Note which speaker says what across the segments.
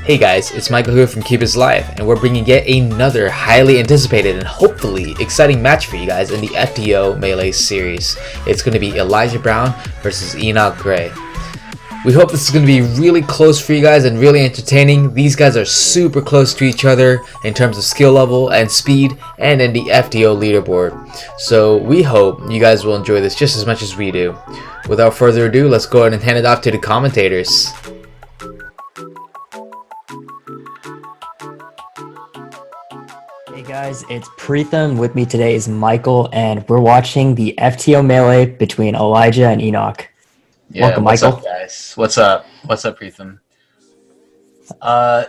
Speaker 1: Hey guys, it's Michael here from CubersLive, and we're bringing yet another highly anticipated and hopefully exciting match for you guys in the FTO Melee series. It's going to be Elijah Brown versus Enoch Gray. We hope this is going to be really close for you guys and really entertaining. These guys are super close to each other in terms of skill level and speed and in the FTO leaderboard. So we hope you guys will enjoy this just as much as we do. Without further ado, let's go ahead and hand it off to the commentators.
Speaker 2: Hey guys, it's Preetham. With me today is Michael, and we're watching the FTO Melee between Elijah and Enoch.
Speaker 3: Yeah,
Speaker 2: welcome, Michael.
Speaker 3: What's up, guys? What's up? What's up, Preetham?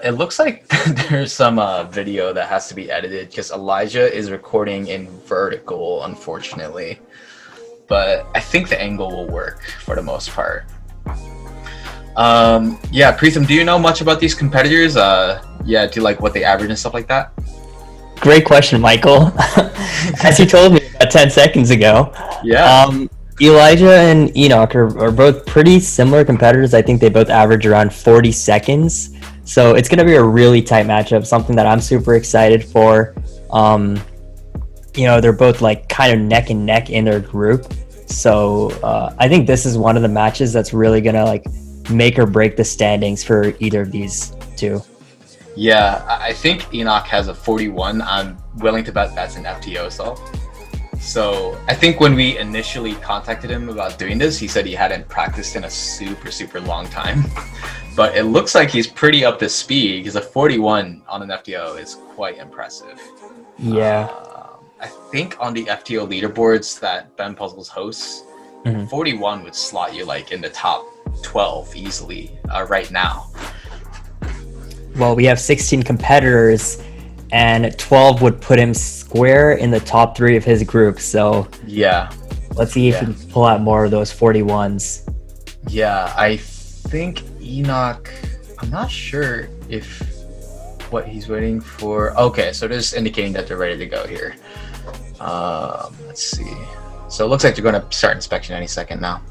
Speaker 3: It looks like there's some video that has to be edited because Elijah is recording in vertical, unfortunately. But I think the angle will work for the most part. Yeah, Preetham, do you know much about these competitors? Yeah, do you like what they average and stuff like that?
Speaker 2: Great question, Michael. As you told me about 10 seconds ago.
Speaker 3: Yeah.
Speaker 2: Elijah and Enoch are both pretty similar competitors. I think they both average around 40 seconds. So it's going to be a really tight matchup, something that I'm super excited for. You know, they're both like kind of neck and neck in their group. So I think this is one of the matches that's really going to like make or break the standings for either of these two.
Speaker 3: Yeah, I think Enoch has a 41. I'm willing to bet that's an FTO self. So I think when we initially contacted him about doing this, he said he hadn't practiced in a super long time. But it looks like he's pretty up to speed because a 41 on an FTO is quite impressive.
Speaker 2: Yeah.
Speaker 3: I think on the FTO leaderboards that Ben Puzzles hosts, 41 would slot you like in the top 12 easily right now.
Speaker 2: Well, we have 16 competitors, and 12 would put him square in the top 3 of his group. So
Speaker 3: yeah,
Speaker 2: let's see if he can pull out more of those 41s.
Speaker 3: Yeah, I think Enoch, I'm not sure if what he's waiting for. Okay, so this is indicating that they're ready to go here. Let's see. So it looks like they're going to start inspection any second now.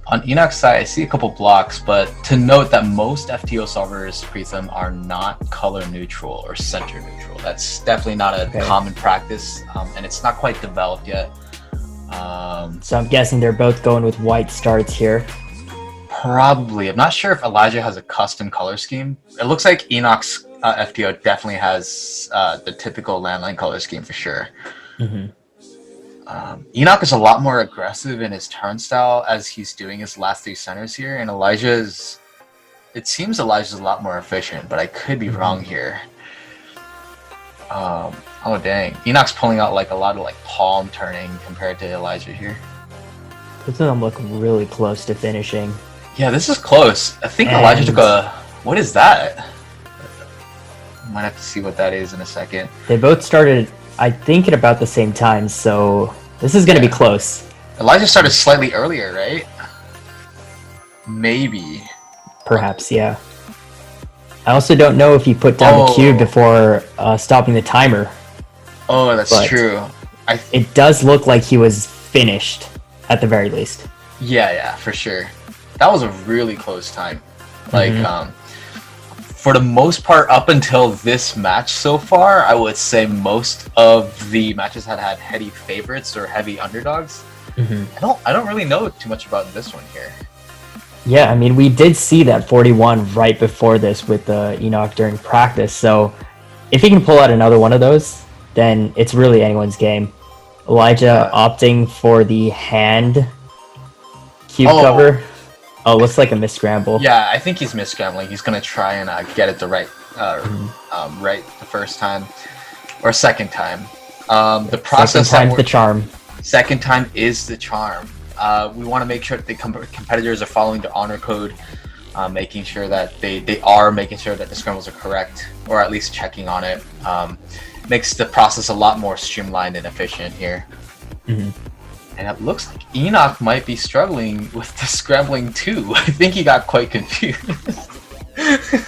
Speaker 3: On Enoch's side, I see a couple blocks, but to note that most FTO solvers, Preetham, are not color neutral or center neutral. That's definitely not a common practice, and it's not quite developed yet.
Speaker 2: So I'm guessing they're both going with white starts here.
Speaker 3: Probably. I'm not sure if Elijah has a custom color scheme. It looks like Enoch's FTO definitely has the typical landline color scheme for sure. Enoch is a lot more aggressive in his turnstile as he's doing his last 3 centers here, and it seems Elijah's a lot more efficient, but I could be wrong here. Oh dang, Enoch's pulling out like a lot of like palm turning compared to Elijah here.
Speaker 2: Both of them look really close to finishing.
Speaker 3: Yeah, this is close. I think Elijah took a, what is that? Might have to see what that is in a second.
Speaker 2: They both started, I think, at about the same time, so this is going to be close.
Speaker 3: Elijah started slightly earlier, right? Maybe.
Speaker 2: Perhaps, yeah. I also don't know if he put down the cube before stopping the timer.
Speaker 3: Oh, that's true.
Speaker 2: It does look like he was finished, at the very least.
Speaker 3: Yeah, for sure. That was a really close time. Like, for the most part, up until this match so far, I would say most of the matches had heavy favorites or heavy underdogs. I don't really know too much about this one here.
Speaker 2: Yeah, I mean, we did see that 41 right before this with Enoch during practice. So if he can pull out another one of those, then it's really anyone's game. Elijah opting for the hand cube cover. Oh, looks like a misscramble.
Speaker 3: Yeah, I think he's misscrambling. He's gonna try and get it the right the first time or second time. The process.
Speaker 2: Second time's the charm.
Speaker 3: Second time is the charm. We want to make sure that the competitors are following the honor code, making sure that they are making sure that the scrambles are correct, or at least checking on it. Makes the process a lot more streamlined and efficient here. And it looks like Enoch might be struggling with the scrambling too. I think he got quite confused.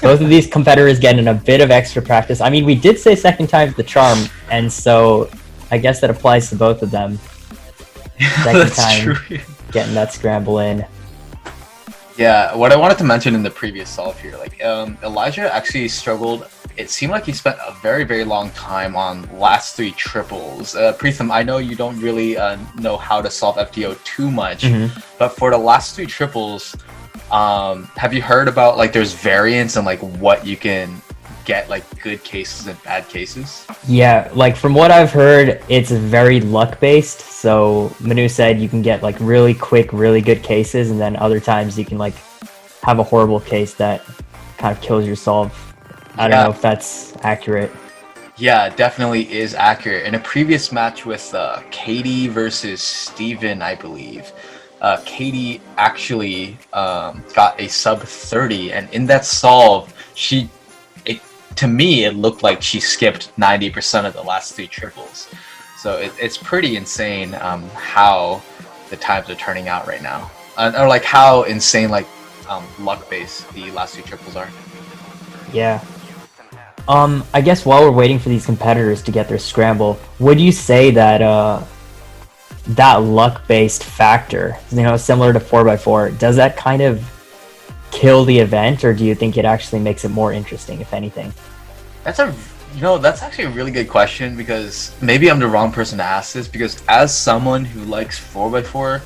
Speaker 2: Both of these competitors getting a bit of extra practice. I mean, we did say second time's the charm, and so I guess that applies to both of them.
Speaker 3: That's true.
Speaker 2: getting that scramble in.
Speaker 3: Yeah, what I wanted to mention in the previous solve here, like Elijah actually struggled. It seemed like he spent a very, very long time on last three triples. Preetham, I know you don't really know how to solve FTO too much, but for the last three triples, have you heard about like there's variance and like what you can get like good cases and bad cases?
Speaker 2: Yeah, like from what I've heard, it's very luck based. So Manu said you can get like really quick, really good cases, and then other times you can like have a horrible case that kind of kills your solve. I don't know if that's accurate.
Speaker 3: Yeah, definitely is accurate. In a previous match with Katie versus Steven, I believe, Katie actually got a sub 30, and in that solve, to me, it looked like she skipped 90% of the last three triples. So it's pretty insane how the times are turning out right now. Or like how insane like luck-based the last two triples are.
Speaker 2: Yeah. I guess while we're waiting for these competitors to get their scramble, would you say that that luck-based factor, similar to 4x4, does that kind of kill the event, or do you think it actually makes it more interesting, if anything?
Speaker 3: That's actually a really good question, because maybe I'm the wrong person to ask this, because as someone who likes 4x4,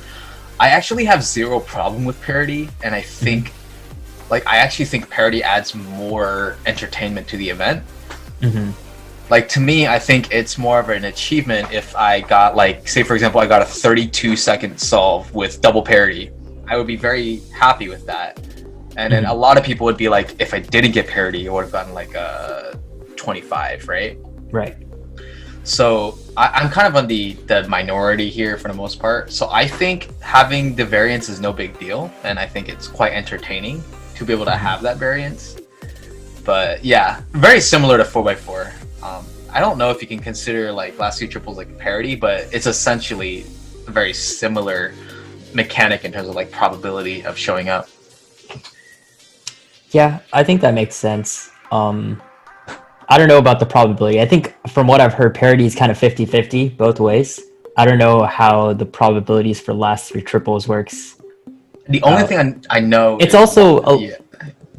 Speaker 3: I actually have zero problem with parity, and I think I actually think parity adds more entertainment to the event. Like, to me, I think it's more of an achievement if I got, like, say for example, I got a 32-second solve with double parity. I would be very happy with that. And then a lot of people would be like, if I didn't get parity, I would have gotten like a 25, right?
Speaker 2: Right.
Speaker 3: So I'm kind of on the minority here for the most part. So I think having the variance is no big deal, and I think it's quite entertaining to be able to have that variance. But yeah, very similar to 4x4. I don't know if you can consider like last two triples like parity, but it's essentially a very similar mechanic in terms of like probability of showing up.
Speaker 2: Yeah, I think that makes sense. I don't know about the probability. I think from what I've heard, parity is kind of 50-50 both ways. I don't know how the probabilities for last three triples works.
Speaker 3: The only thing I know
Speaker 2: it's also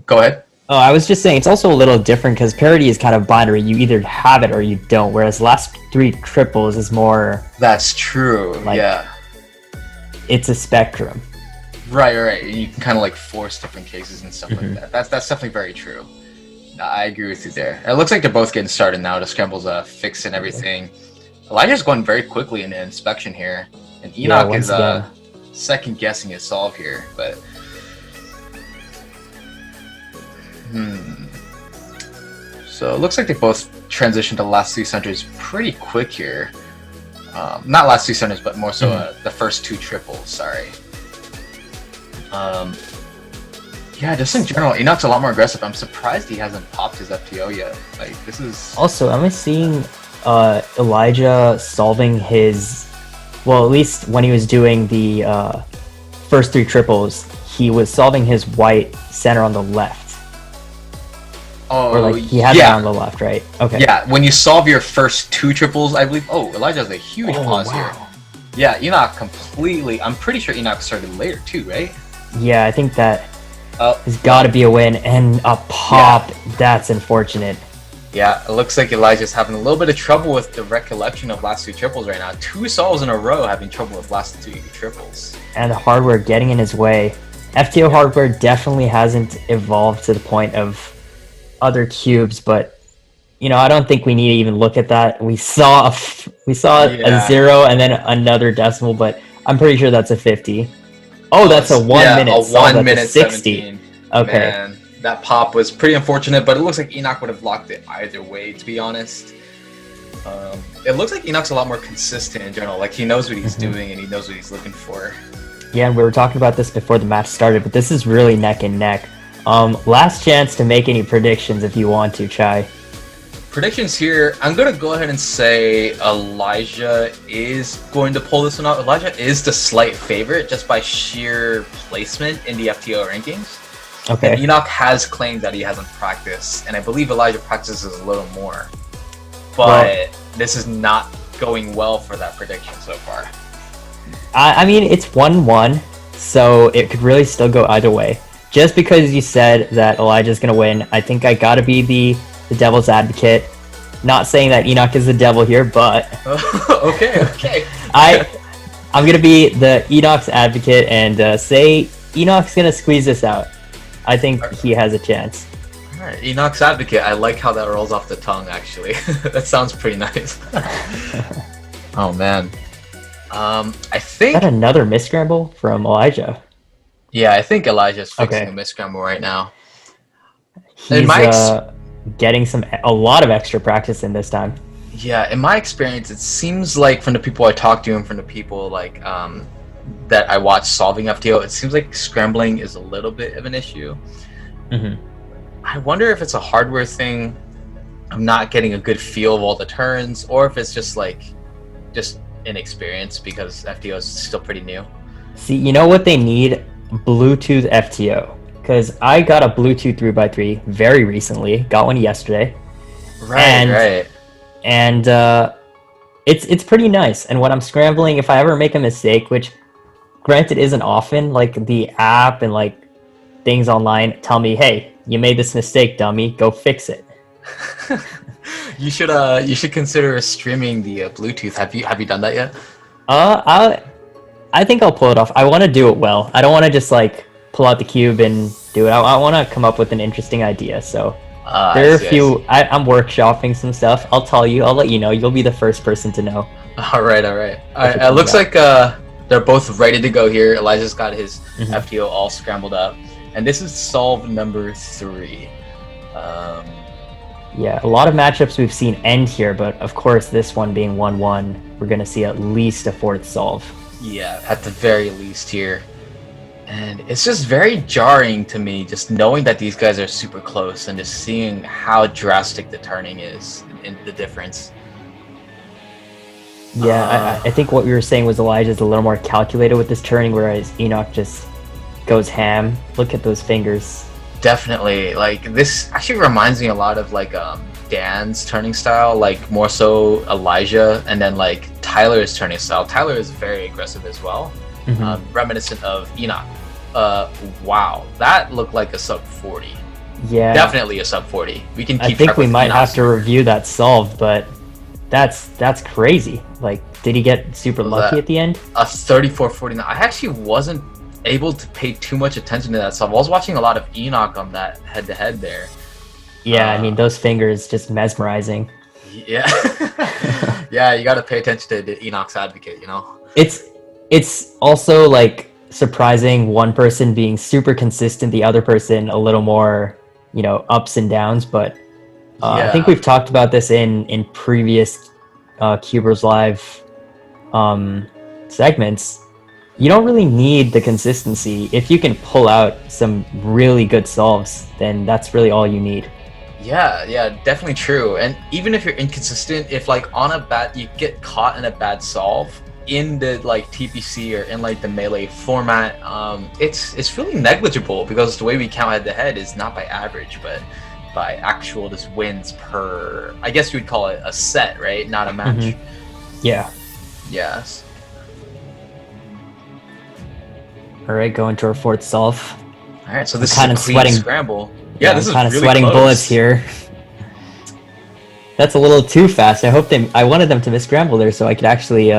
Speaker 3: go ahead.
Speaker 2: Oh, I was just saying it's also a little different because parity is kind of binary. You either have it or you don't, whereas last three triples is more...
Speaker 3: That's true, yeah.
Speaker 2: It's a spectrum.
Speaker 3: Right. You can kind of like force different cases and stuff like that. That's definitely very true. I agree with you there. It looks like they're both getting started now. The scramble's fixed and everything. Elijah's going very quickly in the inspection here, and Enoch is second guessing his solve here. But so it looks like they both transitioned to last three centers pretty quick here. Not last two centers, but more so the first two triples. Sorry. Yeah, just in general, Enoch's a lot more aggressive. I'm surprised he hasn't popped his FTO yet. Like, this is...
Speaker 2: Also, am I seeing Elijah solving his... Well, at least when he was doing the first three triples, he was solving his white center on the left.
Speaker 3: Oh,
Speaker 2: or like he had that on the left, right? Okay.
Speaker 3: Yeah, when you solve your first two triples, I believe... Oh, Elijah has a huge pause here. Yeah, Enoch completely... I'm pretty sure Enoch started later too, right?
Speaker 2: Yeah, I think that has got to be a win, and a pop. Yeah. That's unfortunate.
Speaker 3: Yeah, it looks like Elijah's having a little bit of trouble with the recollection of last two triples right now. Two solves in a row having trouble with last two triples.
Speaker 2: And the hardware getting in his way. FTO hardware definitely hasn't evolved to the point of other cubes, but I don't think we need to even look at that. We saw a 0 and then another decimal, but I'm pretty sure that's a 50. Oh, that's a 1 minute.
Speaker 3: A 1 minute 60. 17.
Speaker 2: Okay.
Speaker 3: Man, that pop was pretty unfortunate, but it looks like Enoch would have blocked it either way, to be honest. It looks like Enoch's a lot more consistent in general. Like, he knows what he's doing and he knows what he's looking for.
Speaker 2: Yeah, and we were talking about this before the match started, but this is really neck and neck. Last chance to make any predictions if you want to, Chai.
Speaker 3: Predictions here, I'm going to go ahead and say Elijah is going to pull this one out. Elijah is the slight favorite just by sheer placement in the FTO rankings.
Speaker 2: Okay.
Speaker 3: And Enoch has claimed that he hasn't practiced, and I believe Elijah practices a little more. But this is not going well for that prediction so far.
Speaker 2: I mean, it's 1-1, so it could really still go either way. Just because you said that Elijah's gonna win, I think I gotta be the devil's advocate. Not saying that Enoch is the devil here, but
Speaker 3: okay.
Speaker 2: I'm gonna be the Enoch's advocate and say Enoch's gonna squeeze this out. I think he has a chance.
Speaker 3: All right, Enoch's advocate. I like how that rolls off the tongue. Actually, that sounds pretty nice. Oh man. I think
Speaker 2: Is that another misscramble from Elijah?
Speaker 3: Yeah, I think Elijah's fixing a misscramble right now.
Speaker 2: He's getting a lot of extra practice in this time.
Speaker 3: Yeah, in my experience, it seems like from the people I talk to and from the people like that I watch solving FTO, it seems like scrambling is a little bit of an issue.
Speaker 2: Mm-hmm.
Speaker 3: I wonder if it's a hardware thing. I'm not getting a good feel of all the turns, or if it's just inexperience because FTO is still pretty new.
Speaker 2: See, you know what they need? Bluetooth FTO. Because I got a Bluetooth 3x3 very recently. Got one yesterday.
Speaker 3: Right.
Speaker 2: And it's pretty nice. And when I'm scrambling, if I ever make a mistake, which granted isn't often, like the app and like things online tell me, hey, you made this mistake, dummy, go fix it.
Speaker 3: You should consider streaming the Bluetooth. Have you done that yet?
Speaker 2: I think I'll pull it off. I want to do it well. I don't want to just like pull out the cube and do it. I want to come up with an interesting idea. So there are a few. I'm workshopping some stuff. I'll tell you. I'll let you know. You'll be the first person to know.
Speaker 3: All right. It looks like they're both ready to go here. Elijah's got his FTO all scrambled up, and this is solve number 3.
Speaker 2: Yeah, a lot of matchups we've seen end here, but of course this one being 1-1, we're gonna see at least a 4th solve.
Speaker 3: Yeah, at the very least here. And it's just very jarring to me just knowing that these guys are super close and just seeing how drastic the turning is and the difference.
Speaker 2: Yeah, I think what we were saying was Elijah's a little more calculated with this turning, whereas Enoch just goes ham. Look at those fingers.
Speaker 3: Definitely. Like, this actually reminds me a lot of like Dan's turning style, like more so Elijah, and then like Tyler's turning style. Tyler is very aggressive as well, reminiscent of Enoch. Wow, that looked like a sub 40.
Speaker 2: Yeah,
Speaker 3: definitely a sub 40. We can keep.
Speaker 2: I think we might have to review that solve, but that's crazy. Like, did he get super lucky at the end?
Speaker 3: A 34-49. I actually wasn't able to pay too much attention to that solve. I was watching a lot of Enoch on that head-to-head there.
Speaker 2: Yeah, I mean, those fingers just mesmerizing.
Speaker 3: Yeah. Yeah, you got to pay attention to the Enoch's advocate, you know?
Speaker 2: It's also, like, surprising one person being super consistent, the other person a little more, you know, ups and downs. But I think we've talked about this in previous CubersLive segments. You don't really need the consistency. If you can pull out some really good solves, then that's really all you need.
Speaker 3: Yeah, definitely true. And even if you're inconsistent, if like on a bad, you get caught in a bad solve in the like TPC or in like the melee format, it's really negligible because the way we count head to head is not by average, but by actual just wins per. I guess you would call it a set, right? Not a match.
Speaker 2: Yeah.
Speaker 3: Yes.
Speaker 2: All right, going to our 4th solve.
Speaker 3: All right, so this
Speaker 2: kind
Speaker 3: is
Speaker 2: of
Speaker 3: a clean
Speaker 2: sweating
Speaker 3: scramble. Yeah, this is
Speaker 2: kind of
Speaker 3: really
Speaker 2: sweating
Speaker 3: close.
Speaker 2: bullets here. That's a little too fast. I wanted them to miss scramble there so I could actually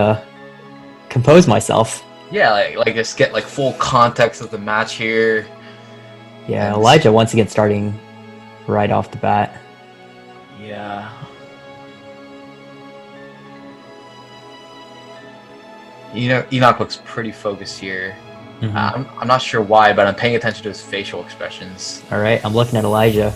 Speaker 2: compose myself.
Speaker 3: Yeah, like just get like full context of the match here.
Speaker 2: Yeah,
Speaker 3: And
Speaker 2: Elijah once again starting right off the bat.
Speaker 3: Yeah. You know, Enoch looks pretty focused here. I'm not sure why, but I'm paying attention to his facial expressions.
Speaker 2: All right, I'm looking at Elijah.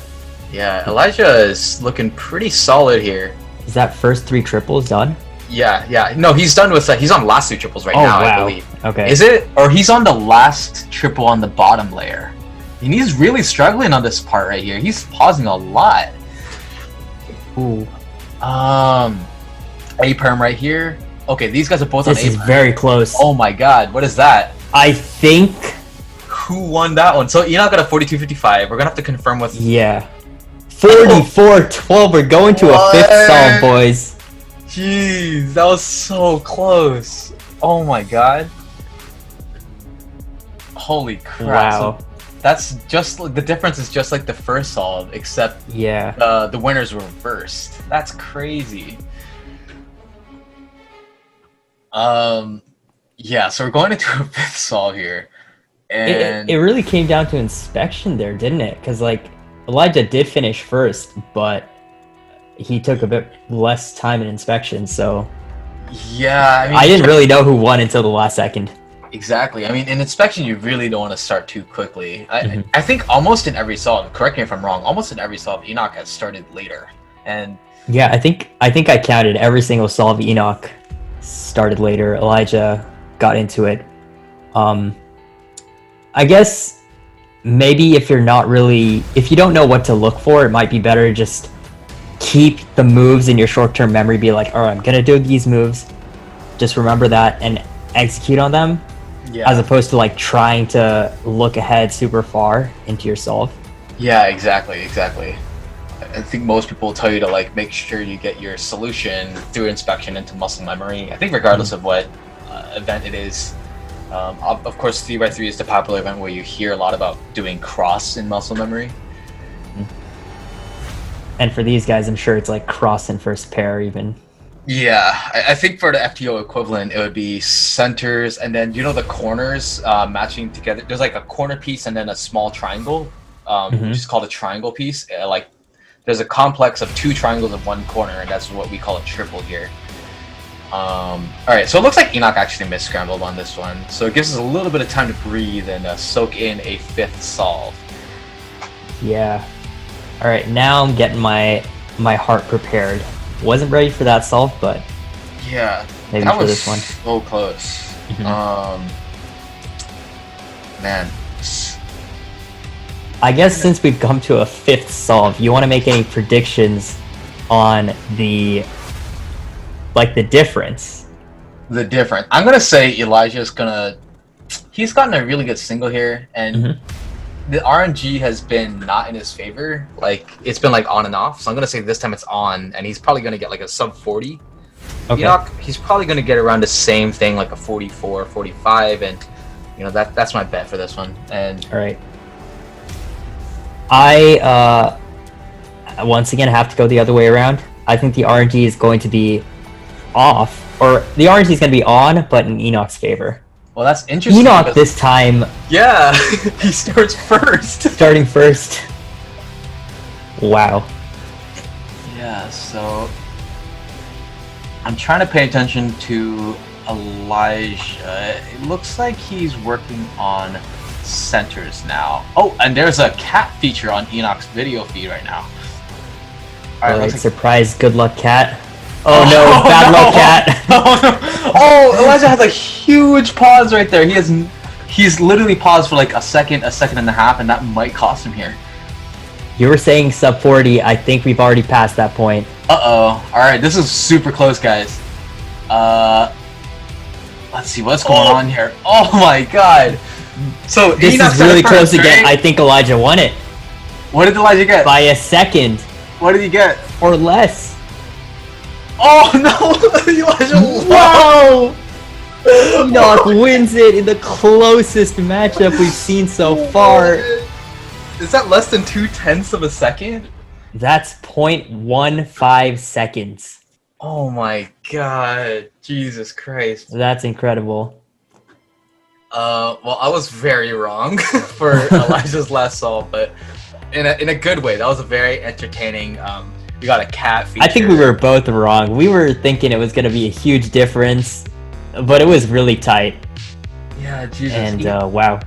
Speaker 3: Yeah, Elijah is looking pretty solid here.
Speaker 2: Is that first 3 triples done?
Speaker 3: Yeah. No, he's done with he's on last 2 triples right now, I believe.
Speaker 2: Okay.
Speaker 3: Is it? Or he's on the last triple on the bottom layer. And he's really struggling on this part right here. He's pausing a lot.
Speaker 2: Ooh.
Speaker 3: A-perm right here. Okay, these guys are both on
Speaker 2: This is
Speaker 3: A-perm.
Speaker 2: very close.
Speaker 3: Oh my god, what is that?
Speaker 2: I think...
Speaker 3: Who won that one? So Enoch got a 42-55. We're gonna have to confirm with...
Speaker 2: Yeah. 44-12. We're going to a 5th solve, boys.
Speaker 3: Jeez, that was so close. Oh my god. Holy crap.
Speaker 2: Wow.
Speaker 3: So that's just the difference is just like the first solve, except
Speaker 2: Yeah.
Speaker 3: the winners were reversed. That's crazy. Yeah, so we're going into a fifth solve here. And
Speaker 2: It really came down to inspection there, didn't it? Because like Elijah did finish first, but he took a bit less time in inspection, so
Speaker 3: yeah, I mean,
Speaker 2: I didn't really know who won until the last second.
Speaker 3: exactly. I mean, in inspection, you really don't want to start too quickly. I think almost in every solve, correct me if I'm wrong, almost in every solve, Enoch has started later. And
Speaker 2: Yeah, I think I counted every single solve. Enoch started later. Elijah got into it. I guess maybe if you don't know what to look for, it might be better to just keep the moves in your short-term memory. Be like, all right, I'm gonna do these moves. Just remember that and execute on them,
Speaker 3: yeah,
Speaker 2: as opposed to like trying to look ahead super far into your solve.
Speaker 3: yeah, exactly. I think most people will tell you to like make sure you get your solution through inspection into muscle memory. I think regardless of what event it is. Of course, 3x3 is the popular event where you hear a lot about doing cross in muscle memory.
Speaker 2: And for these guys, I'm sure it's like cross and first pair even.
Speaker 3: Yeah, I think for the FTO equivalent, it would be centers and then, you know, the corners matching together. There's like a corner piece and then a small triangle, which is called a triangle piece. Like there's a complex of two triangles of one corner, and that's what we call a triple here. All right, so it looks like Enoch actually missed scrambled on this one, so it gives us a little bit of time to breathe and soak in a fifth solve.
Speaker 2: Yeah. All right, now I'm getting my heart prepared. Wasn't ready for that solve, but
Speaker 3: Yeah,
Speaker 2: maybe
Speaker 3: that
Speaker 2: for
Speaker 3: was
Speaker 2: this one.
Speaker 3: so close. Man,
Speaker 2: I guess since we've come to a fifth solve, you want to make any predictions on the difference?
Speaker 3: the difference. I'm gonna say Elijah's gonna. He's gotten a really good single here, and the RNG has been not in his favor. Like it's been like on and off. So I'm gonna say this time it's on, and he's probably gonna get like a sub 40.
Speaker 2: Okay.
Speaker 3: Enoch, he's probably gonna get around the same thing, like a 44, 45, and you know that's my bet for this one. And
Speaker 2: All right. I once again have to go the other way around. I think the RNG is going to be off, or the RNG is going to be on, but in Enoch's favor.
Speaker 3: well, that's interesting.
Speaker 2: Enoch
Speaker 3: because-
Speaker 2: this time
Speaker 3: yeah, he starts first.
Speaker 2: starting first. Wow.
Speaker 3: Yeah, so I'm trying to pay attention to Elijah. It looks like he's working on centers now. Oh, and there's a cat feature on Enoch's video feed right now.
Speaker 2: All right,
Speaker 3: looks like-
Speaker 2: surprise, good luck, cat. Oh no, bad luck, cat.
Speaker 3: Oh, no. Oh, Elijah has a huge pause right there. He's literally paused for like a second and a half, and that might cost him here.
Speaker 2: You were saying sub 40. I think we've already passed that point.
Speaker 3: Uh-oh. Alright, this is super close, guys. Let's see what's going on here. Oh my god. So
Speaker 2: This
Speaker 3: Enoch
Speaker 2: is really
Speaker 3: started
Speaker 2: close
Speaker 3: first,
Speaker 2: again.
Speaker 3: right?
Speaker 2: I think Elijah won it
Speaker 3: What did Elijah get?
Speaker 2: by a second
Speaker 3: What did he get?
Speaker 2: or less.
Speaker 3: Oh no! Elijah won!
Speaker 2: Wow! Enoch wins it in the closest matchup we've seen so far.
Speaker 3: Is that less than 0.2 of a second?
Speaker 2: That's 0.15 seconds.
Speaker 3: Oh my god. Jesus Christ.
Speaker 2: That's incredible.
Speaker 3: Well, I was very wrong for Elijah's last solve, but in a good way. That was a very entertaining. We got a cat feature.
Speaker 2: I think we were both wrong. We were thinking it was going to be a huge difference, but it was really tight.
Speaker 3: Yeah, Jesus.
Speaker 2: And wow.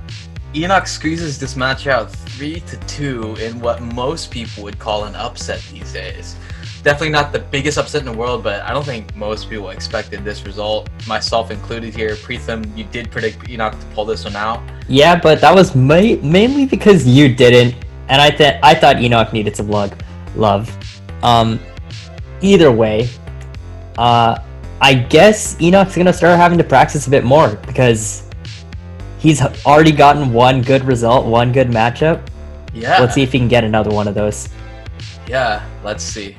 Speaker 3: Enoch squeezes this match out 3-2 in what most people would call an upset these days. Definitely not the biggest upset in the world, but I don't think most people expected this result, myself included here. Preetham, you did predict Enoch to pull this one out.
Speaker 2: Yeah, but that was mainly because you didn't, and I thought Enoch needed some love. Either way, I guess Enoch's gonna start having to practice a bit more because he's already gotten one good result, one good matchup.
Speaker 3: Yeah.
Speaker 2: Let's see if he can get another one of those.
Speaker 3: Yeah, let's see.